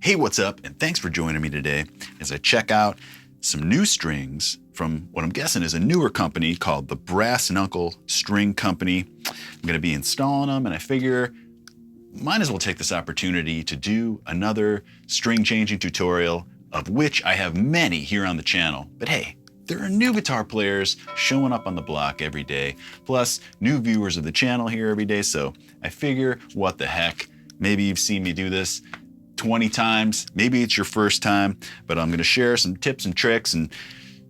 Hey, what's up? And thanks for joining me today as I check out some new strings from what I'm guessing is a newer company called the Brass Knuckle String Company. I'm going to be installing them, and I figure might as well take this opportunity to do another string changing tutorial, of which I have many here on the channel. But hey, there are new guitar players showing up on the block every day, plus new viewers of the channel here every day, so I figure, what the heck, maybe you've seen me do this 20 times, maybe it's your first time, but I'm gonna share some tips and tricks and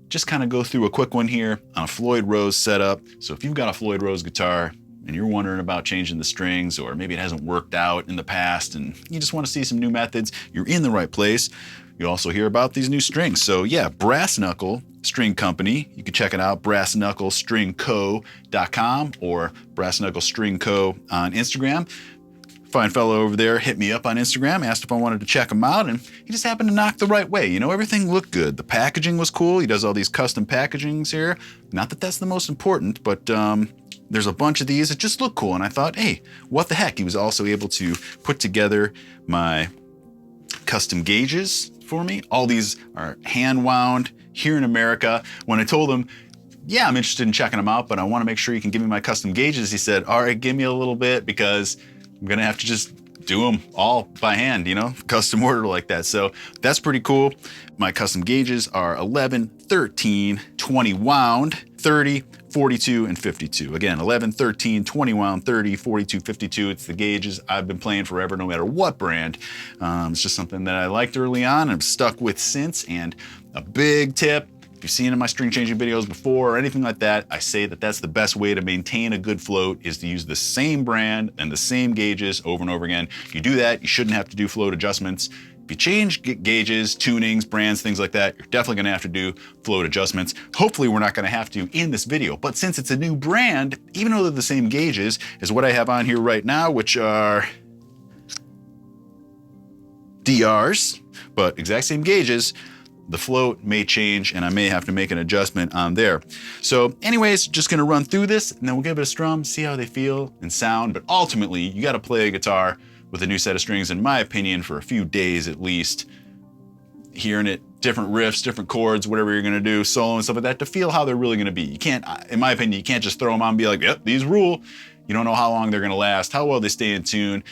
just kind of go through a quick one here on a Floyd Rose setup. So if you've got a Floyd Rose guitar and you're wondering about changing the strings, or maybe it hasn't worked out in the past and you just want to see some new methods, you're in the right place. You also hear about these new strings. So yeah, Brass Knuckle String Company. You can check it out, brassknucklestringco.com or Brass Knuckle String Co on Instagram. Fine fellow over there hit me up on Instagram, asked if I wanted to check him out, and he just happened to knock the right way. You know, everything looked good. The packaging was cool. He does all these custom packagings here. Not that that's the most important, but there's a bunch of these that just look cool. And I thought, hey, what the heck? He was also able to put together my custom gauges for me. All these are hand wound here in America. When I told him, yeah, I'm interested in checking them out, but I want to make sure you can give me my custom gauges, he said, all right, give me a little bit because I'm gonna have to just do them all by hand, you know, custom order like that. So that's pretty cool. My custom gauges are 11, 13, 20 wound, 30, 42, and 52. Again, 11, 13, 20 wound, 30, 42, 52. It's the gauges I've been playing forever, no matter what brand. It's just something that I liked early on and I've stuck with since. And a big tip, if you've seen in my string changing videos before or anything like that, I say that that's the best way to maintain a good float is to use the same brand and the same gauges over and over again. If you do that, you shouldn't have to do float adjustments. If you change gauges, tunings, brands, things like that, you're definitely gonna have to do float adjustments. Hopefully we're not gonna have to in this video, but since it's a new brand, even though they're the same gauges as what I have on here right now, which are DRs, but exact same gauges, the float may change and I may have to make an adjustment on there. So anyways, just gonna run through this and then we'll give it a strum, see how they feel and sound. But ultimately, you gotta play a guitar with a new set of strings, in my opinion, for a few days at least. Hearing it, different riffs, different chords, whatever you're gonna do, solo and stuff like that, to feel how they're really gonna be. You can't, in my opinion, you can't just throw them on and be like, yep, these rule. You don't know how long they're gonna last, how well they stay in tune,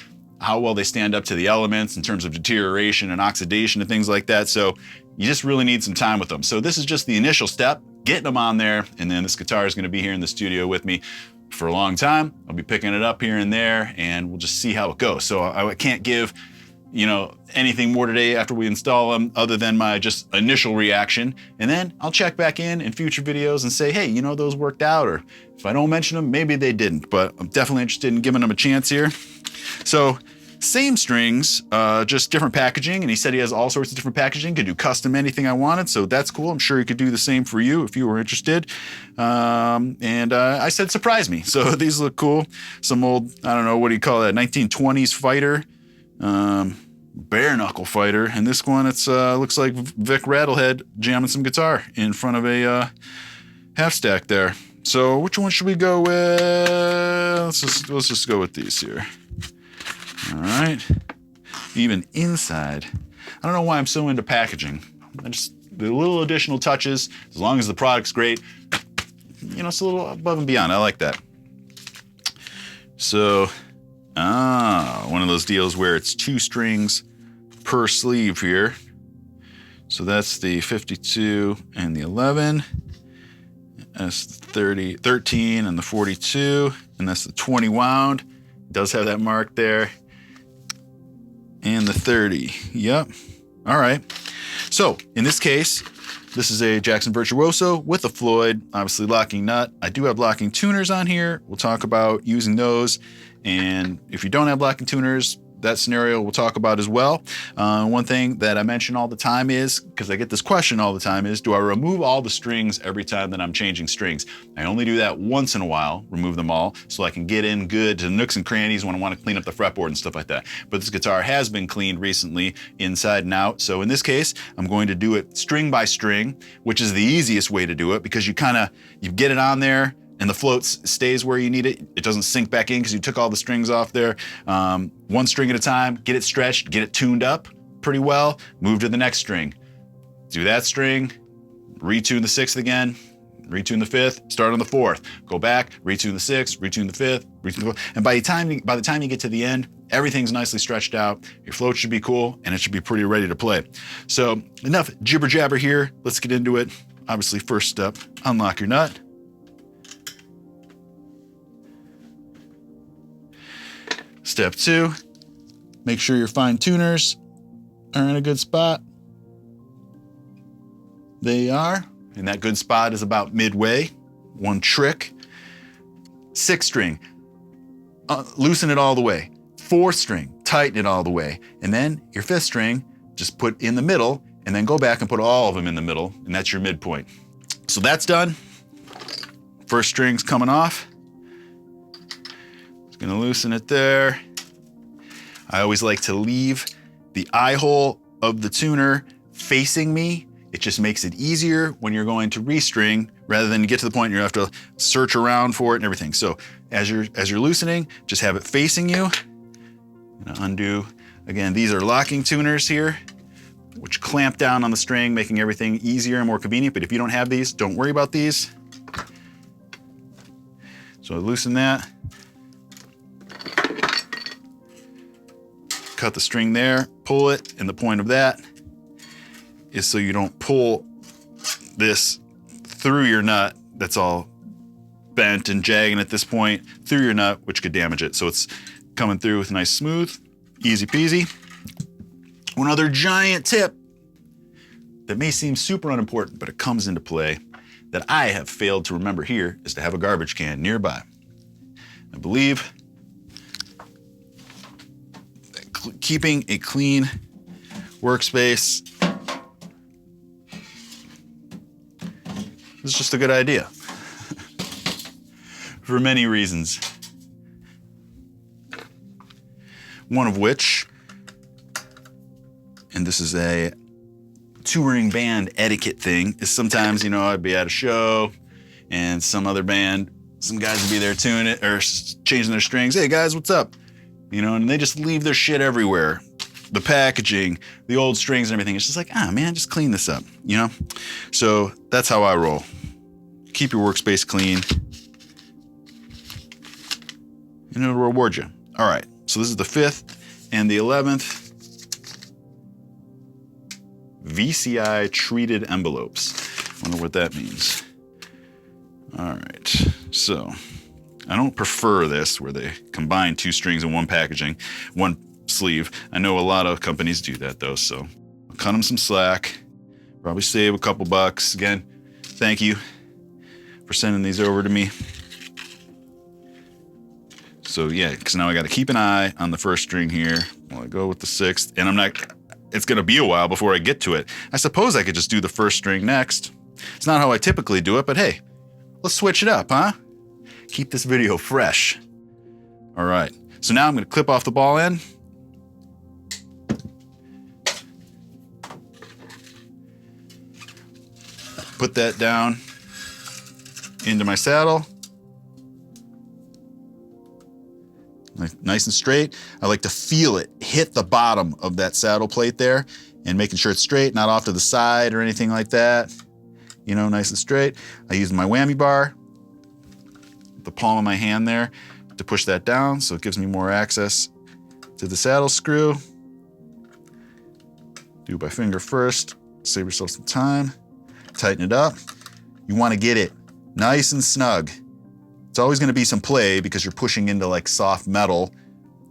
how well they stand up to the elements in terms of deterioration and oxidation and things like that. So you just really need some time with them. So this is just the initial step, getting them on there, and then this guitar is gonna be here in the studio with me for a long time. I'll be picking it up here and there, and we'll just see how it goes. So I can't give, you know, anything more today after we install them other than my just initial reaction. And then I'll check back in future videos and say, hey, you know, those worked out, or if I don't mention them, maybe they didn't, but I'm definitely interested in giving them a chance here. So same strings, just different packaging, and he said he has all sorts of different packaging, could do custom anything I wanted, so that's cool. I'm sure he could do the same for you if you were interested. I said surprise me, so these look cool. Some old, I don't know, what do you call that, 1920s fighter, bare knuckle fighter, and this one, it's looks like Vic Rattlehead jamming some guitar in front of a half stack there. So which one should we go with? Let's just go with these here. All right, even inside. I don't know why I'm so into packaging. The little additional touches, as long as the product's great, you know, it's a little above and beyond. I like that. So, one of those deals where it's 2 strings per sleeve here. So that's the 52 and the 11. That's the 13 and the 42, and that's the 20 wound. It does have that mark there. And the 30, yep. All right. So in this case, this is a Jackson Virtuoso with a Floyd, obviously locking nut. I do have locking tuners on here. We'll talk about using those. And if you don't have locking tuners, that scenario we'll talk about as well. One thing that I mention all the time is, because I get this question all the time, is do I remove all the strings every time that I'm changing strings? I only do that once in a while, remove them all, so I can get in good to the nooks and crannies when I want to clean up the fretboard and stuff like that. But this guitar has been cleaned recently inside and out. So in this case, I'm going to do it string by string, which is the easiest way to do it because you get it on there, and the float stays where you need it. It doesn't sink back in because you took all the strings off there. One string at a time, get it stretched, get it tuned up, pretty well, move to the next string. Do that string, retune the 6th again, retune the 5th, start on the 4th, go back, retune the 6th, retune the 5th, retune the 4th. And by the time you get to the end, everything's nicely stretched out. Your float should be cool and it should be pretty ready to play. So enough jibber jabber here. Let's get into it. Obviously, first step, unlock your nut. Step 2, make sure your fine tuners are in a good spot. They are, and that good spot is about midway. One trick. 6th string, loosen it all the way. 4th string, tighten it all the way. And then your 5th string, just put in the middle, and then go back and put all of them in the middle, and that's your midpoint. So that's done. 1st string's coming off. Just gonna loosen it there. I always like to leave the eye hole of the tuner facing me. It just makes it easier when you're going to restring rather than get to the point you have to search around for it and everything. So as you're loosening, just have it facing you. I'm gonna undo. Again, these are locking tuners here, which clamp down on the string, making everything easier and more convenient. But if you don't have these, don't worry about these. So I loosen that. Cut the string there, pull it, and the point of that is so you don't pull this through your nut that's all bent and jagging at this point through your nut, which could damage it. So it's coming through with nice smooth, easy peasy. One other giant tip that may seem super unimportant, but it comes into play that I have failed to remember here is to have a garbage can nearby. I believe that keeping a clean workspace is just a good idea for many reasons. One of which, and this is a touring band etiquette thing, is sometimes, you know, I'd be at a show and some other band, some guys would be there tuning it or changing their strings. Hey guys, what's up? You know, and they just leave their shit everywhere. The packaging, the old strings and everything. It's just like, man, just clean this up, you know? So that's how I roll. Keep your workspace clean and it'll reward you. All right, so this is the 5th and the 11th. VCI treated envelopes. Wonder what that means. All right, so I don't prefer this where they combine 2 strings in one packaging, one sleeve. I know a lot of companies do that though, so I'll cut them some slack, probably save a couple bucks. Again, thank you for sending these over to me. So yeah, because now I got to keep an eye on the 1st string here while I go with the 6th, and it's gonna be a while before I get to it. I suppose I could just do the 1st string next. It's not how I typically do it, but hey, let's switch it up, huh? Keep this video fresh. All right, so now I'm gonna clip off the ball end. Put that down into my saddle. Nice and straight. I like to feel it hit the bottom of that saddle plate there and making sure it's straight, not off to the side or anything like that. You know, nice and straight. I use my whammy bar, the palm of my hand there, to push that down so it gives me more access to the saddle screw. Do by finger first, save yourself some time. Tighten it up. You want to get it nice and snug. It's always going to be some play because you're pushing into like soft metal.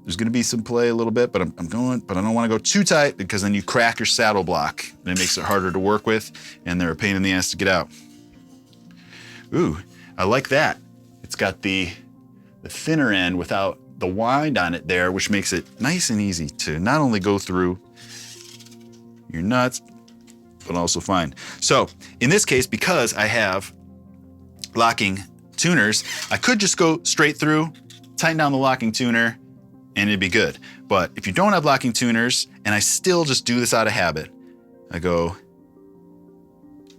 There's going to be some play a little bit, but I don't want to go too tight because then you crack your saddle block and it makes it harder to work with and they're a pain in the ass to get out. Ooh, I like that. It's got the thinner end without the wind on it there, which makes it nice and easy to not only go through your nuts, but also fine. So in this case, because I have locking tuners, I could just go straight through, tighten down the locking tuner, and it'd be good. But if you don't have locking tuners, and I still just do this out of habit, I go,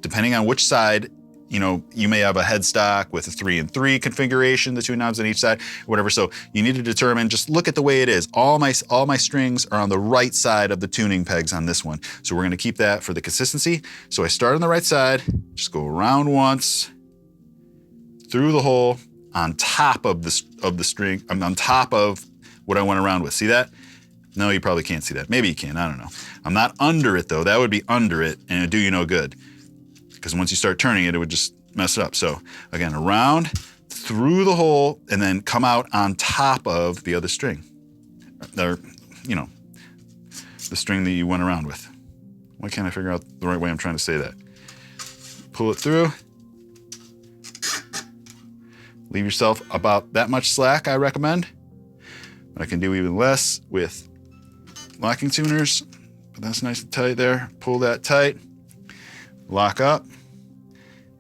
depending on which side you know, you may have a headstock with a 3 and 3 configuration, the 2 knobs on each side, whatever. So you need to determine, just look at the way it is. All my strings are on the right side of the tuning pegs on this one. So we're gonna keep that for the consistency. So I start on the right side, just go around once, through the hole, on top of the string, I'm on top of what I went around with. See that? No, you probably can't see that. Maybe you can, I don't know. I'm not under it though. That would be under it and it'd do you no good. Because once you start turning it, it would just mess it up. So again, around, through the hole, and then come out on top of the other string. Or, you know, the string that you went around with. Why can't I figure out the right way I'm trying to say that? Pull it through. Leave yourself about that much slack, I recommend. I can do even less with locking tuners, but that's nice and tight there. Pull that tight, lock up.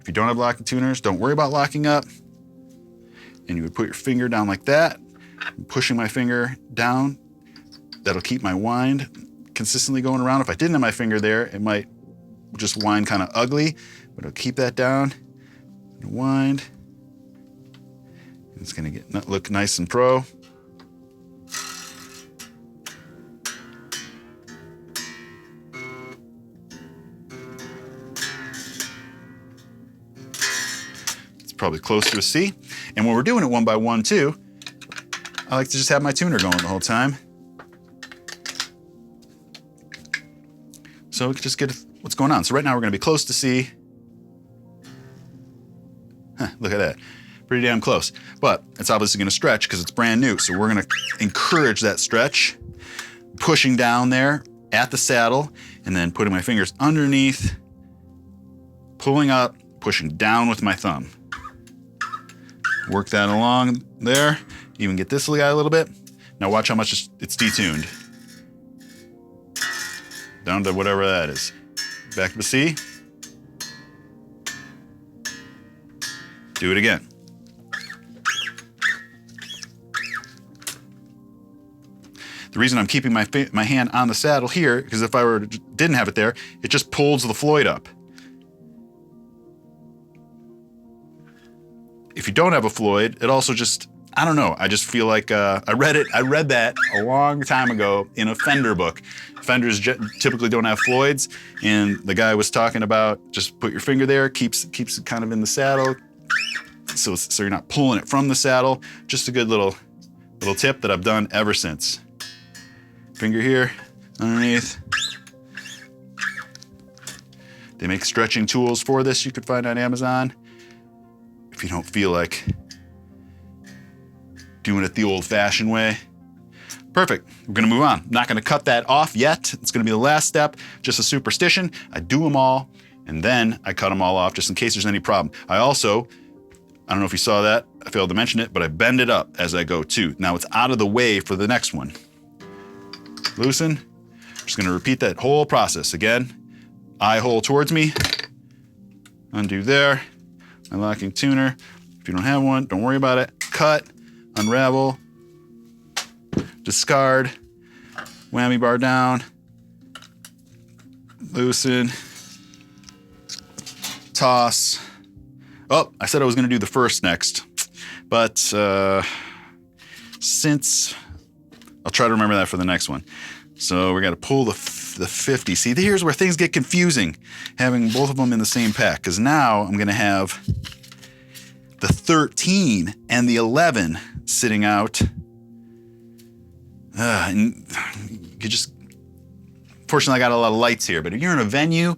If you don't have locking tuners, don't worry about locking up. And you would put your finger down like that, pushing my finger down. That'll keep my wind consistently going around. If I didn't have my finger there, it might just wind kind of ugly, but it'll keep that down. Wind. It's gonna look nice and pro. It's probably close to a C. And when we're doing it one by one too, I like to just have my tuner going the whole time. So we can just get what's going on. So right now we're gonna be close to C. Look at that. Pretty damn close, but it's obviously gonna stretch because it's brand new. So we're gonna encourage that stretch, pushing down there at the saddle and then putting my fingers underneath, pulling up, pushing down with my thumb. Work that along there. Even get this guy a little bit. Now watch how much it's detuned. Down to whatever that is. Back to C. Do it again. The reason I'm keeping my hand on the saddle here, because if I didn't have it there, it just pulls the Floyd up. If you don't have a Floyd, it also just, I don't know, I just feel like, I read that a long time ago in a Fender book. Fenders typically don't have Floyds, and the guy was talking about just put your finger there, keeps it kind of in the saddle, so you're not pulling it from the saddle. Just a good little tip that I've done ever since. Finger here, underneath. They make stretching tools for this you could find on Amazon. If you don't feel like doing it the old-fashioned way. Perfect, we're gonna move on. I'm not gonna cut that off yet. It's gonna be the last step, just a superstition. I do them all, and then I cut them all off just in case there's any problem. I don't know if you saw that, I failed to mention it, but I bend it up as I go too. Now it's out of the way for the next one. Loosen, just gonna repeat that whole process again. Eye hole towards me, undo there, my locking tuner. If you don't have one, don't worry about it. Cut, unravel, discard, whammy bar down, loosen, toss. Oh, I said I was gonna do the first next, but since, I'll try to remember that for the next one. So we gotta pull the 50. See, here's where things get confusing, having both of them in the same pack, because now I'm gonna have the 13 and the 11 sitting out. And you just, fortunately I got a lot of lights here, but if you're in a venue,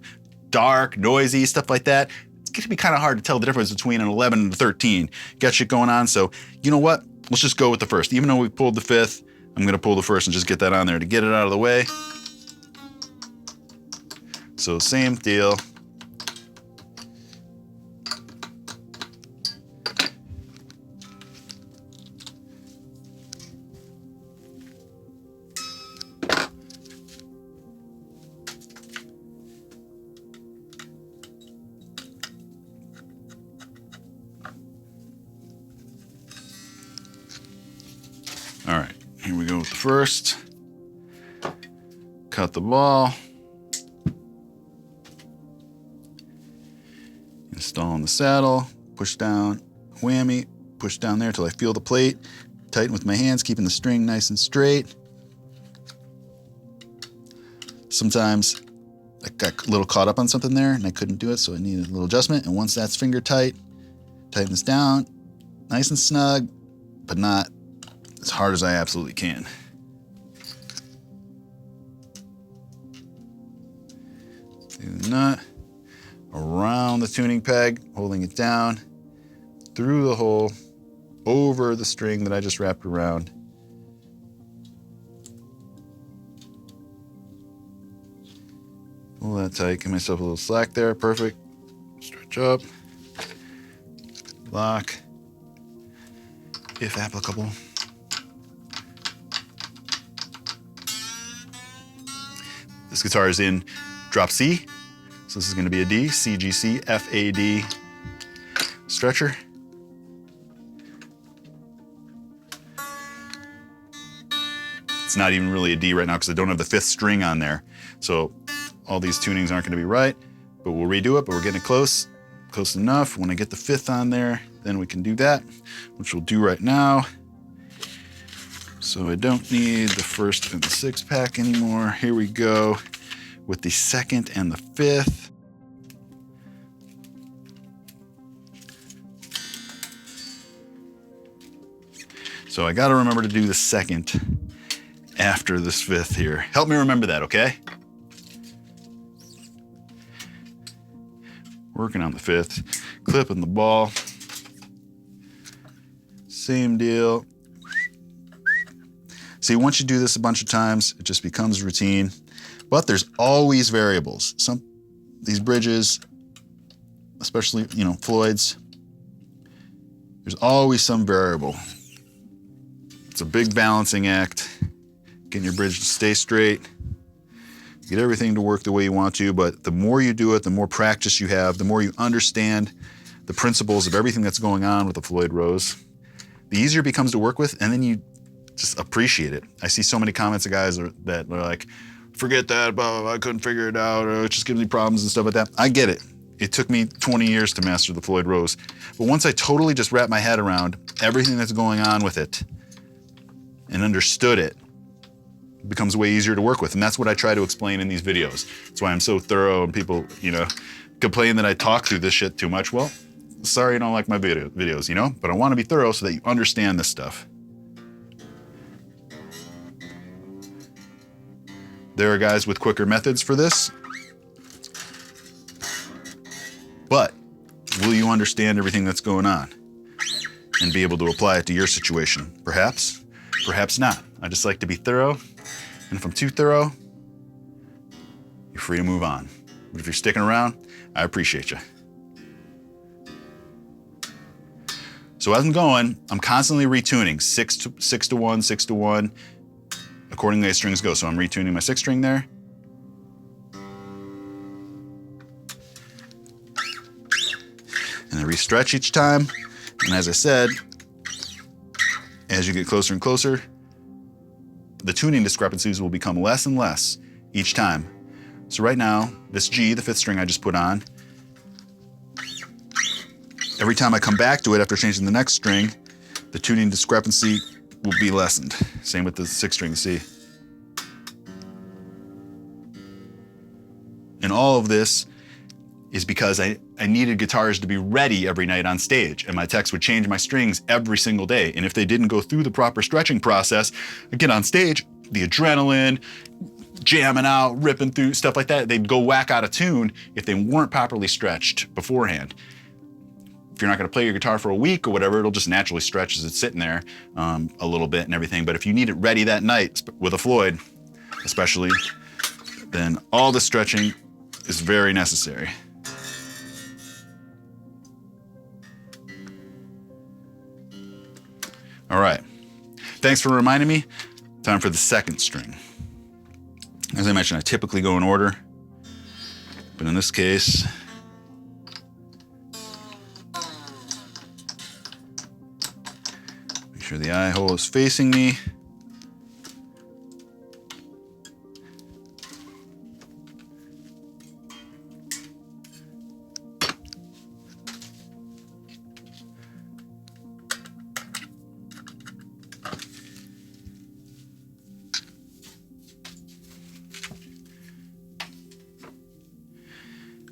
dark, noisy, stuff like that, it's gonna be kind of hard to tell the difference between an 11 and a 13. Got shit going on, so you know what? Let's just go with the first. Even though we pulled the 5th, I'm gonna pull the 1st and just get that on there to get it out of the way. So same deal. All right, here we go with the first. Cut the ball. Install in the saddle, push down, whammy, push down there till I feel the plate. Tighten with my hands, keeping the string nice and straight. Sometimes I got a little caught up on something there and I couldn't do it, so I needed a little adjustment. And once that's finger tight, tighten this down, nice and snug, but not as hard as I absolutely can. Do the nut around the tuning peg, holding it down, through the hole, over the string that I just wrapped around. Pull that tight, give myself a little slack there, perfect. Stretch up, lock, if applicable. This guitar is in drop C, so this is going to be a D, C, G, C, F, A, D stretcher. It's not even really a D right now because I don't have the 5th string on there. So all these tunings aren't going to be right, but we'll redo it, but we're getting close enough. When I get the 5th on there, then we can do that, which we'll do right now. So I don't need the 1st and the 6th pack anymore. Here we go with the 2nd and the 5th. So I got to remember to do the 2nd after this 5th here. Help me remember that, okay? Working on the 5th, clipping the ball. Same deal. See, once you do this a bunch of times, it just becomes routine. But there's always variables. These bridges, especially, Floyd's, there's always some variable. It's a big balancing act, getting your bridge to stay straight, get everything to work the way you want to, but the more you do it, the more practice you have, the more you understand the principles of everything that's going on with the Floyd Rose, the easier it becomes to work with, and then you just appreciate it. I see so many comments of guys that are like, forget that, blah, blah, blah, I couldn't figure it out, or it just gives me problems and stuff like that. I get it. It took me 20 years to master the Floyd Rose. But once I totally just wrapped my head around everything that's going on with it and understood it, it becomes way easier to work with. And that's what I try to explain in these videos. That's why I'm so thorough, and people, complain that I talk through this shit too much. Well, sorry you don't like my videos, but I want to be thorough so that you understand this stuff. There are guys with quicker methods for this, but will you understand everything that's going on and be able to apply it to your situation? Perhaps, perhaps not. I just like to be thorough, and if I'm too thorough, you're free to move on. But if you're sticking around, I appreciate you. So as I'm going, I'm constantly retuning, 6 to 1, 6 to 1, accordingly as strings go. So I'm retuning my 6th string there. And I re-stretch each time. And as I said, as you get closer and closer, the tuning discrepancies will become less and less each time. So right now, this G, the 5th string I just put on, every time I come back to it after changing the next string, the tuning discrepancy will be lessened. Same with the 6th string, C. And all of this is because I needed guitars to be ready every night on stage, and my techs would change my strings every single day. And if they didn't go through the proper stretching process, I'd get on stage, the adrenaline, jamming out, ripping through, stuff like that, they'd go whack out of tune if they weren't properly stretched beforehand. If you're not gonna play your guitar for a week or whatever, it'll just naturally stretch as it's sitting there a little bit and everything. But if you need it ready that night, with a Floyd especially, then all the stretching is very necessary. All right, thanks for reminding me. Time for the 2nd string. As I mentioned, I typically go in order, but in this case, make sure the eye hole is facing me.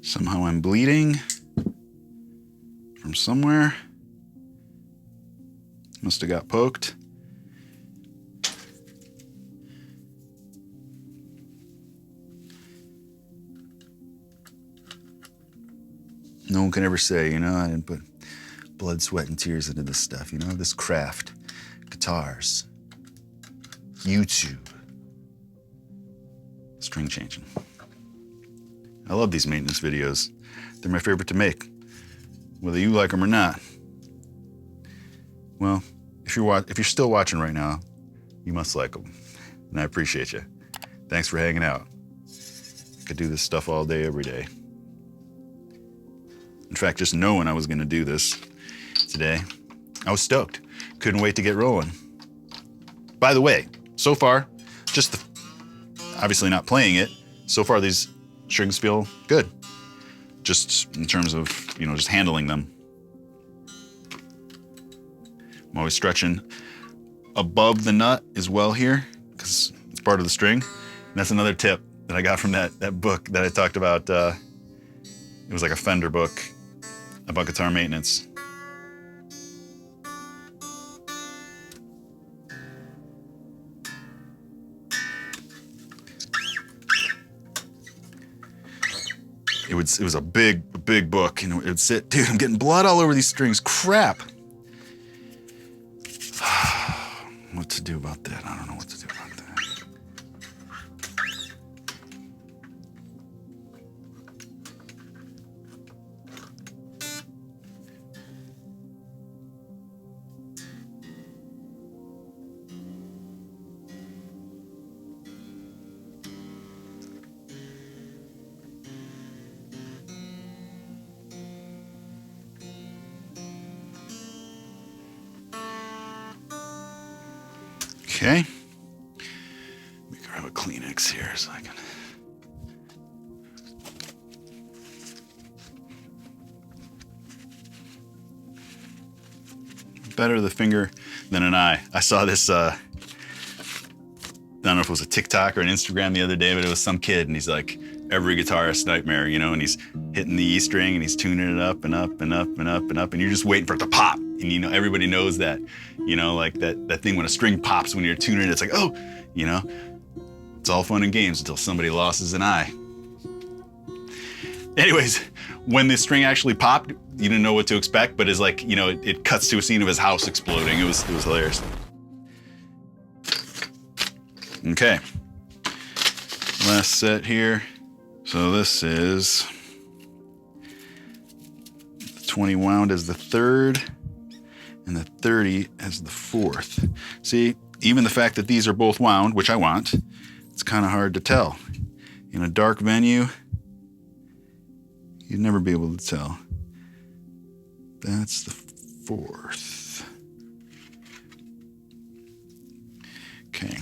Somehow I'm bleeding from somewhere. Must have got poked. No one can ever say, you know, I didn't put blood, sweat, and tears into this stuff, you know, this craft, guitars, YouTube, string changing. I love these maintenance videos. They're my favorite to make, whether you like them or not. Well, if you're still watching right now, you must like them, and I appreciate you. Thanks for hanging out. I could do this stuff all day, every day. In fact, just knowing I was gonna do this today, I was stoked. Couldn't wait to get rolling. By the way, so far, obviously not playing it, so far these strings feel good. Just in terms of, you know, just handling them. I'm always stretching above the nut as well here, because it's part of the string. And that's another tip that I got from that book that I talked about. It was like a Fender book about guitar maintenance. It was a big book, and it would sit, dude, I'm getting blood all over these strings, crap. What to do about that? I don't know what to do about that. Okay. Let me grab a Kleenex here so I can. Better the finger than an eye. I saw this, I don't know if it was a TikTok or an Instagram the other day, but it was some kid, and he's like, every guitarist's nightmare, you know, and he's hitting the E string and he's tuning it up and up and up and up and up, and you're just waiting for it to pop. And, you know, everybody knows that, you know, like that thing when a string pops when you're tuning it, it's like, oh, you know, it's all fun and games until somebody loses an eye. Anyways, when the string actually popped, you didn't know what to expect, but it's like, you know, it cuts to a scene of his house exploding. It was hilarious. Okay, last set here. So this is 20 wound as the third, and the 30 as the fourth. See, even the fact that these are both wound, which I want, it's kind of hard to tell. In a dark venue, you'd never be able to tell. That's the fourth. Okay.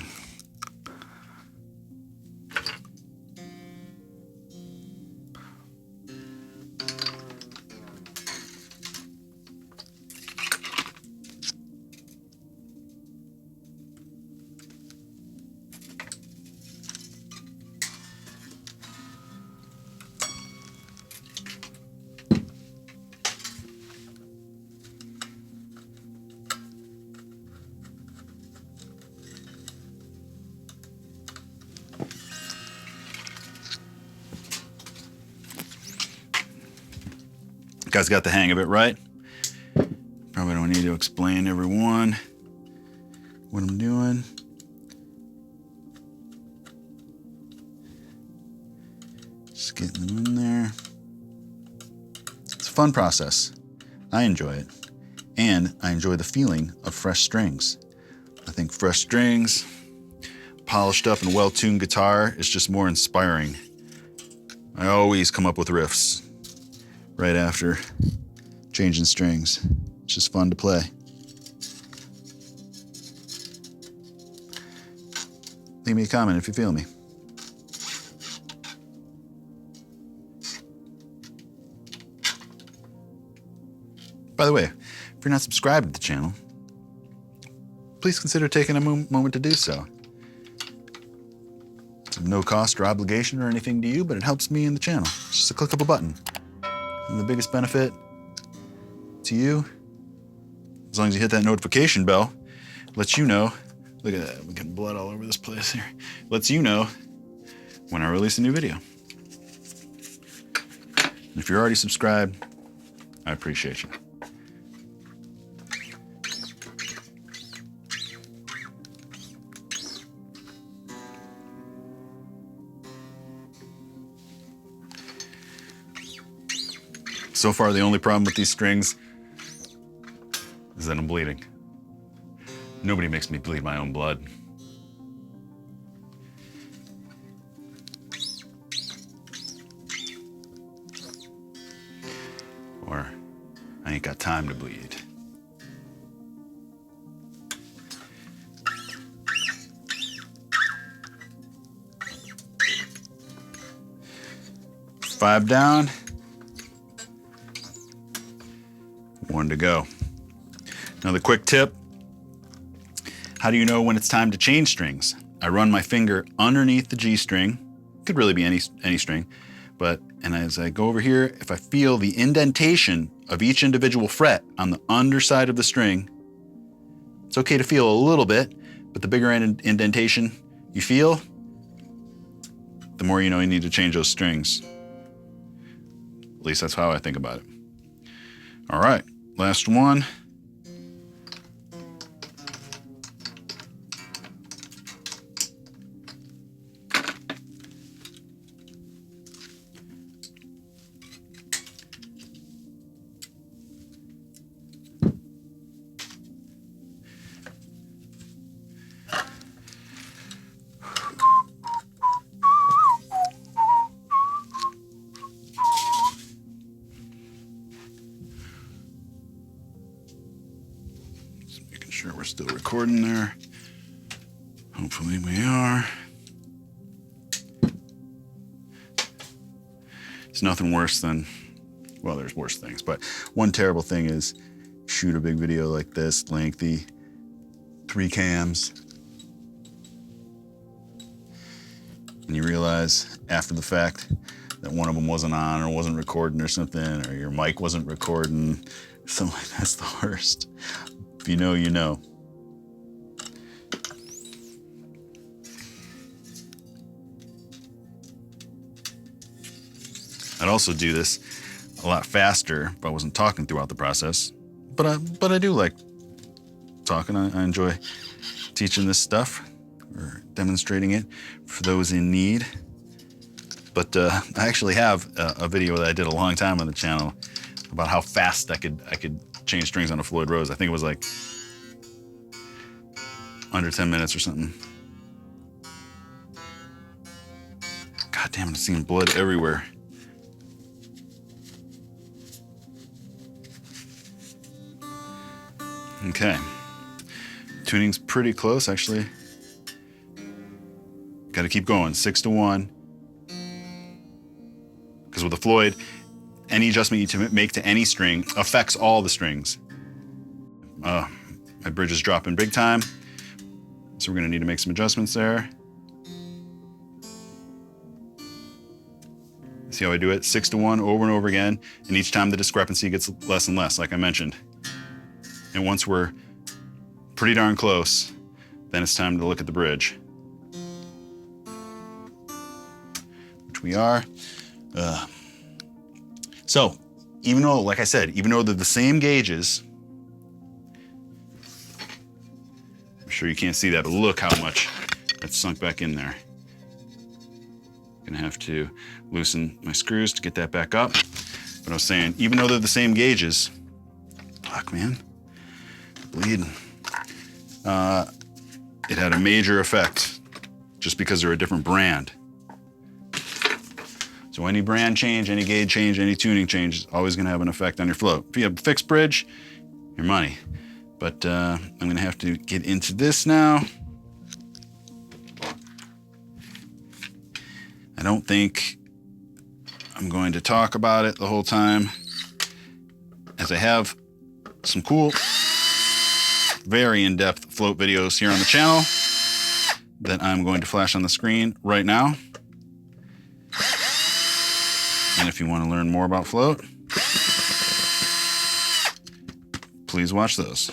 Guys got the hang of it, right? Probably don't need to explain everyone what I'm doing. Just getting them in there. It's a fun process. I enjoy it. And I enjoy the feeling of fresh strings. I think fresh strings, polished up and well-tuned guitar is just more inspiring. I always come up with riffs right after changing strings. It's just fun to play. Leave me a comment if you feel me. By the way, if you're not subscribed to the channel, please consider taking a moment to do so. No cost or obligation or anything to you, but it helps me in the channel. It's just a click of a button. And the biggest benefit to you, as long as you hit that notification bell, lets you know, look at that, we're getting blood all over this place here. Lets you know when I release a new video. And if you're already subscribed, I appreciate you. So far, the only problem with these strings is that I'm bleeding. Nobody makes me bleed my own blood. Or I ain't got time to bleed. Five down. One to go. Another quick tip. How do you know when it's time to change strings? I run my finger underneath the G string. Could really be any string. And as I go over here, if I feel the indentation of each individual fret on the underside of the string, it's okay to feel a little bit, but the bigger indentation you feel, the more you know you need to change those strings. At least that's how I think about it. All right, last one. Sure we're still recording there. Hopefully we are. It's nothing worse than, well, there's worse things, but one terrible thing is shoot a big video like this, lengthy, 3 cams, and you realize after the fact that one of them wasn't on or wasn't recording or something, or your mic wasn't recording, something like that's the worst. If you know, you know. I'd also do this a lot faster if I wasn't talking throughout the process. But I do like talking. I enjoy teaching this stuff or demonstrating it for those in need. But I actually have a video that I did a long time on the channel about how fast I could change strings on a Floyd Rose. I think it was like under 10 minutes or something. God damn it, I'm seeing blood everywhere. Okay, tuning's pretty close, actually. Got to keep going, 6-1. Because with the Floyd, any adjustment you make to any string affects all the strings. My bridge is dropping big time, so we're gonna need to make some adjustments there. See how I do it? 6-1 over and over again, and each time the discrepancy gets less and less, like I mentioned. And once we're pretty darn close, then it's time to look at the bridge. Which we are. So, even though, like I said, even though they're the same gauges, I'm sure you can't see that, but look how much that's sunk back in there. Gonna have to loosen my screws to get that back up. But I was saying, even though they're the same gauges, fuck man, bleeding. It had a major effect just because they're a different brand. So any brand change, any gauge change, any tuning change is always gonna have an effect on your float. If you have a fixed bridge, your money. But I'm gonna have to get into this now. I don't think I'm going to talk about it the whole time, as I have some cool, very in-depth float videos here on the channel that I'm going to flash on the screen right now. And if you want to learn more about float, please watch those.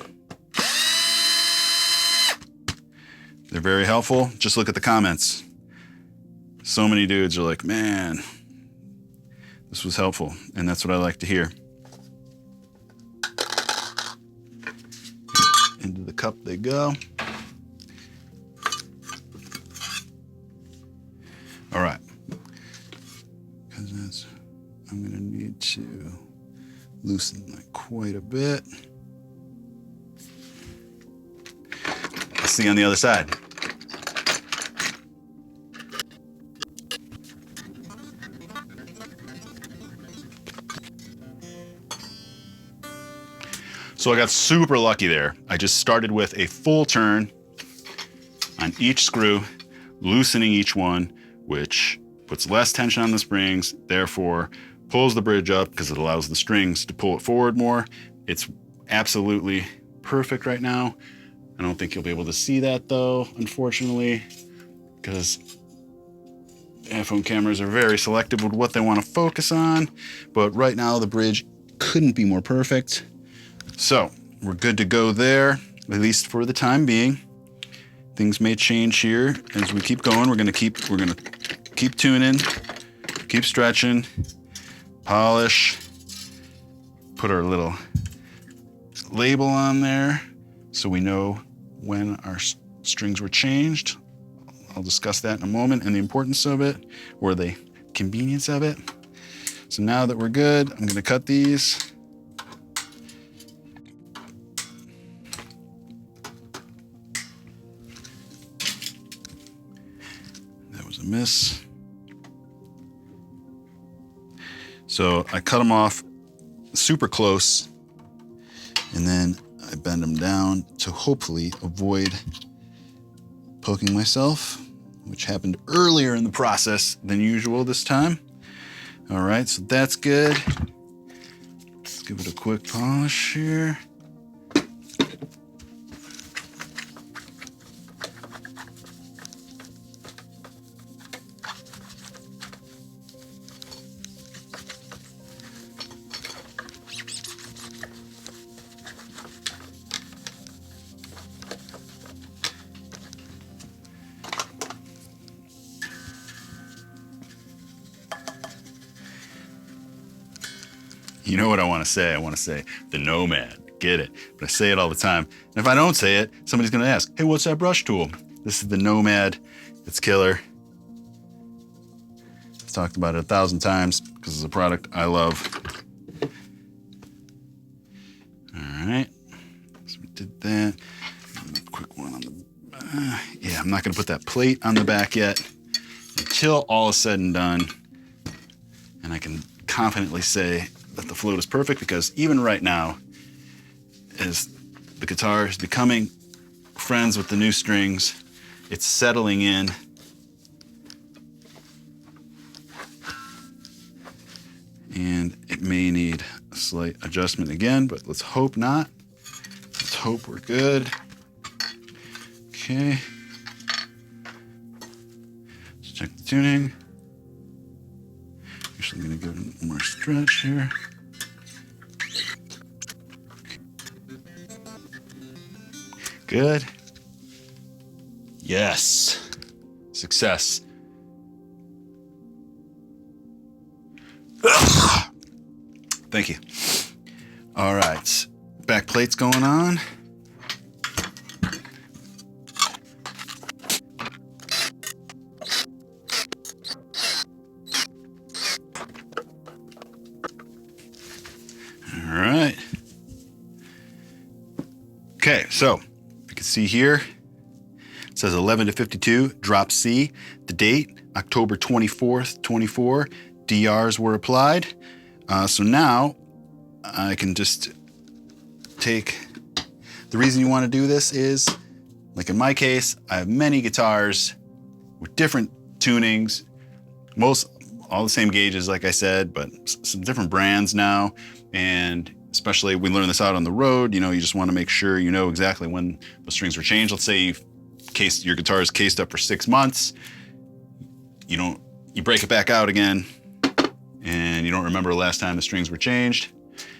They're very helpful. Just look at the comments. So many dudes are like, man, this was helpful. And that's what I like to hear. Into the cup they go. All right. Because I'm gonna need to loosen that quite a bit. Let's see on the other side. So I got super lucky there. I just started with a full turn on each screw, loosening each one, which puts less tension on the springs, therefore pulls the bridge up because it allows the strings to pull it forward more. It's absolutely perfect right now. I don't think you'll be able to see that though, unfortunately, because iPhone cameras are very selective with what they want to focus on. But right now the bridge couldn't be more perfect. So we're good to go there, at least for the time being. Things may change here as we keep going. We're gonna keep tuning, keep stretching, polish, put our little label on there so we know when our strings were changed. I'll discuss that in a moment and the importance of it, or the convenience of it. So now that we're good, I'm gonna cut these. Miss. So I cut them off super close and then I bend them down to hopefully avoid poking myself, which happened earlier in the process than usual this time. All right, so that's good. Let's give it a quick polish here. You know what I want to say? I want to say the Nomad. Get it? But I say it all the time. And if I don't say it, somebody's going to ask, hey, what's that brush tool? This is the Nomad. It's killer. I've talked about it 1,000 times because it's a product I love. All right. So we did that. A quick one on the yeah, I'm not going to put that plate on the back yet until all is said and done. And I can confidently say that the float is perfect because even right now, as the guitar is becoming friends with the new strings, it's settling in. And it may need a slight adjustment again, but let's hope not. Let's hope we're good. Okay. Let's check the tuning. Actually, I'm gonna give it more stretch here. Good. Yes. Success. Thank you. All right. Back plate's going on. All right. Okay, so you can see here, it says 11 to 52, drop C. The date, October 24th, 24. DRs were applied. So now I can just take, the reason you want to do this is, like in my case, I have many guitars with different tunings, all the same gauges, like I said, but some different brands now. And especially we learn this out on the road, you know, you just want to make sure you know exactly when the strings were changed. Let's say you've your guitar is cased up for 6 months. You break it back out again, and you don't remember the last time the strings were changed.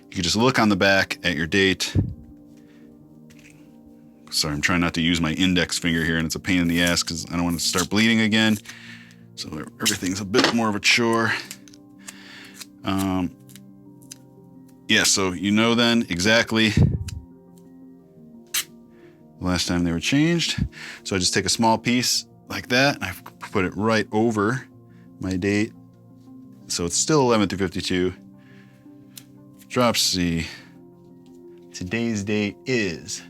You can just look on the back at your date. Sorry, I'm trying not to use my index finger here, and it's a pain in the ass because I don't want to start bleeding again. So everything's a bit more of a chore. Yeah, so you know then exactly the last time they were changed. So I just take a small piece like that, and I put it right over my date. So it's still 11/3/52. Drop C. Today's date is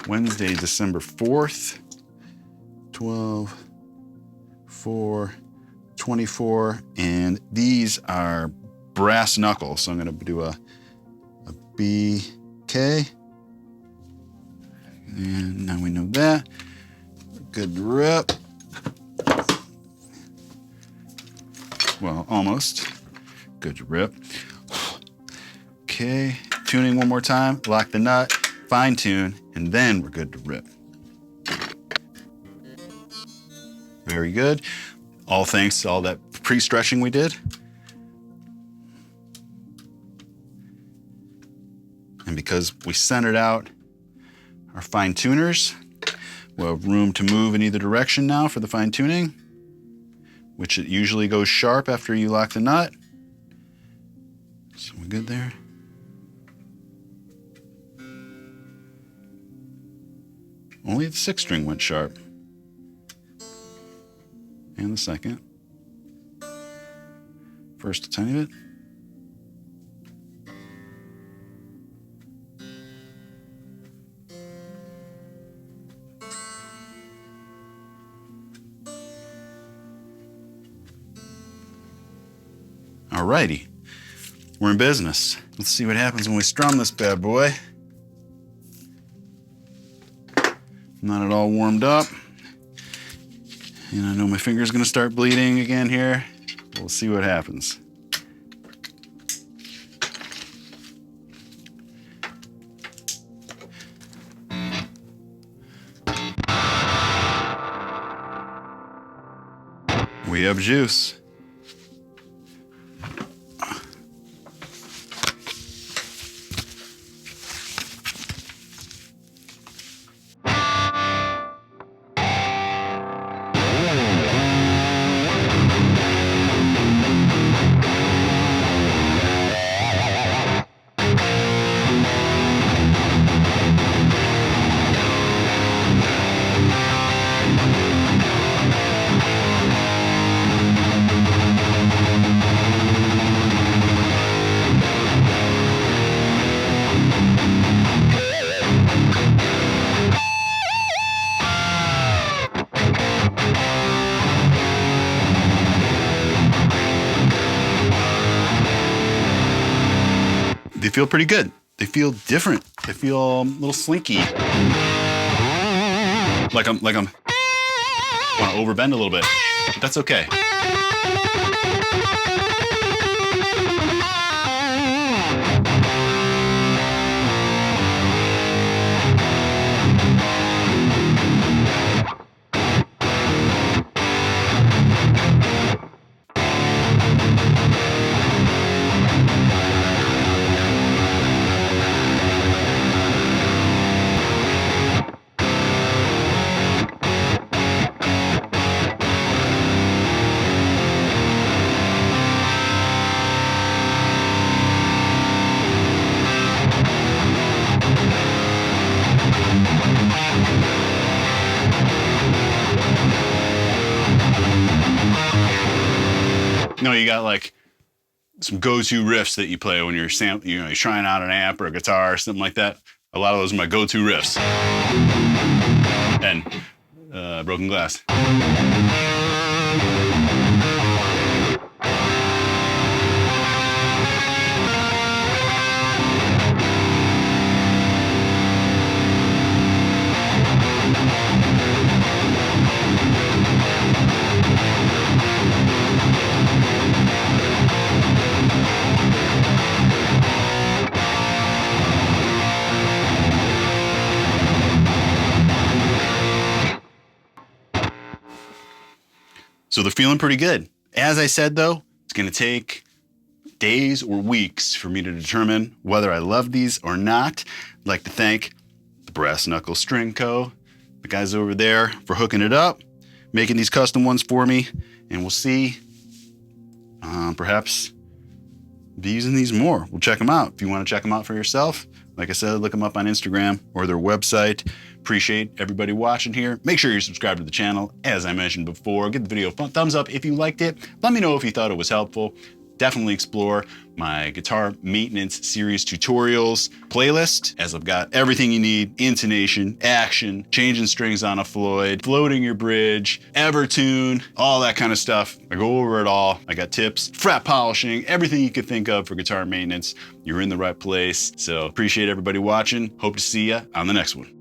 Wednesday, December 4th, 12/4/24, and these are brass knuckles. So I'm gonna do a B, K, and now we know that. Good rip. Well, almost. Good rip. Okay, tuning one more time, lock the nut, fine tune, and then we're good to rip. Very good. All thanks to all that pre-stretching we did. And because we centered out our fine tuners, we'll have room to move in either direction now for the fine tuning, which it usually goes sharp after you lock the nut. So we're good there. Only the 6th string went sharp. And the 2nd. First a tiny bit. Alrighty, we're in business. Let's see what happens when we strum this bad boy. Not at all warmed up. And I know my finger's gonna start bleeding again here. We'll see what happens. We have juice. They feel pretty good. They feel different. They feel a little slinky. Like I'm want to overbend a little bit. But that's okay. No, you got like some go-to riffs that you play when you're you're trying out an amp or a guitar or something like that. A lot of those are my go-to riffs. And Broken Glass. So they're feeling pretty good. As I said though, it's gonna take days or weeks for me to determine whether I love these or not. I'd like to thank the Brass Knuckle String Co., the guys over there, for hooking it up, making these custom ones for me, and we'll see, perhaps be using these more. We'll check them out. If you want to check them out for yourself, like I said, look them up on Instagram or their website. Appreciate everybody watching here. Make sure you're subscribed to the channel, as I mentioned before. Give the video a thumbs up if you liked it. Let me know if you thought it was helpful. Definitely explore my guitar maintenance series tutorials playlist, as I've got everything you need: intonation, action, changing strings on a Floyd, floating your bridge, Evertune, all that kind of stuff. I go over it all. I got tips, fret polishing, everything you could think of for guitar maintenance. You're in the right place. So appreciate everybody watching. Hope to see you on the next one.